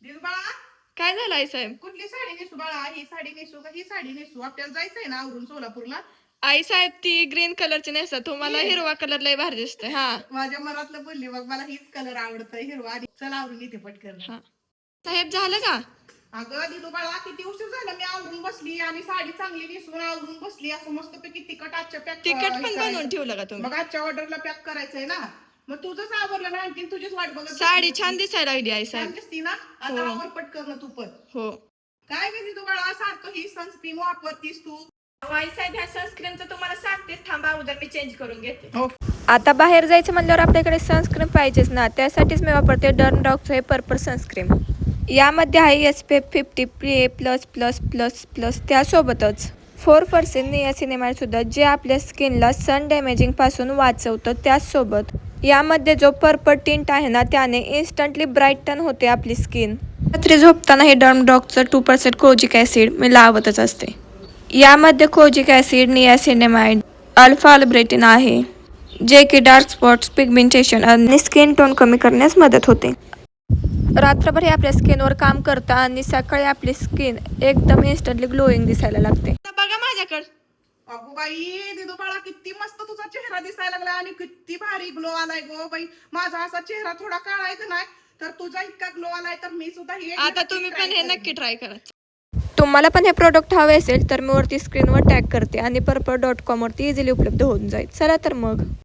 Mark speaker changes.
Speaker 1: दिल बाळा,
Speaker 2: काय झालं आई साहेब?
Speaker 1: कुठली साडी नेसू बाळा? ही साडी नेसू का ही साडी नेसू? आपल्याला जायचंय ना आवरून सोलापूरला.
Speaker 2: आई साहेब ती ग्रीन कलरची नेसा, तुम्हाला हिरवा कलर लय भारी दिसतोय. हा
Speaker 1: माझ्या मनातलं बोलली मग मला हीच कलर आवडतोय हिरवा. आणि चला आवरून इथे पटकन.
Speaker 2: हा साहेब झालं का?
Speaker 1: अगं दिदू बाळा, किती उशीर झाला मी आवरून बसली आणि साडी चांगली नेसून आवरून बसली. असं मस्तपैकी तिखट आजच्या पॅक
Speaker 2: तिकीट पण बनवून ठेवलं का तुम्ही?
Speaker 1: मग आजच्या ऑर्डरला पॅक करायचंय ना. मग तुझंच आवरलं ना, आणखी तुझीच वाट बघत
Speaker 2: साडी छान दिसायला लागली आई
Speaker 1: छान
Speaker 2: साहेब.
Speaker 1: दिसती ना. आता आवर पटकन तू पण.
Speaker 2: हो
Speaker 1: काय गे दिदू बाळा, सारखं ही सनस्क्रीन वापरतीस तू.
Speaker 2: आई साहेब ह्या सनस्क्रीनचं तुम्हाला सांगतेच, थांबा अगोदर मी चेंज करून घेते.
Speaker 1: हो.
Speaker 3: आता बाहेर जायचं म्हणल्यावर आपल्याकडे सनस्क्रीन पाहिजेच ना. त्यासाठीच मी वापरते डर्मडॉकचं हे पर्पल सनस्क्रीन. यामध्ये आहे SPF 50 PA+++++. त्यासोबतच 4% नियासिनेमाइड सुद्धा, जे आपल्या स्किनला सन डॅमेजिंग पासून वाचवतं. त्याचसोबत यामध्ये जो पर्पल टिंट आहे ना, त्याने इन्स्टंटली ब्राईटन होते आपली स्किन. रात्री झोपताना हे डर्मडॉकचं 2% कोजिक ॲसिड मी लावतच असते. यामध्ये कोजिक ॲसिड, नियासिनेमाइड, अल्फा अल्ब्रेटिन आहे, जे की डार्क स्पॉट्स, पिगमेंटेशन आणि स्किन टोन कमी करण्यास मदत होते. रात्रभर हे आपल्या स्किनवर काम करतं आणि सकाळी आपली स्किन एकदम इन्स्टंटली ग्लोईंग दिसायला लागते.
Speaker 2: बघा माझ्याकडे.
Speaker 1: अगो बाई दिदू बाळा, किती मस्त तुझा चेहरा दिसायला लागला आणि किती भारी ग्लो आलाय गो बाई. माझा असा चेहरा थोडा काळा आहे का नाही, तर तुझा इतका ग्लो आलाय तर मी सुद्धा हे
Speaker 2: आता तुम्ही पण हे नक्की ट्राय करा.
Speaker 3: तुम्हाला पण हे प्रोडक्ट हवे असेल तर मी वरती स्क्रीनवर टॅग करते आणि पर्पल.com वरती इझिली उपलब्ध होऊन जाईल. चला तर मग.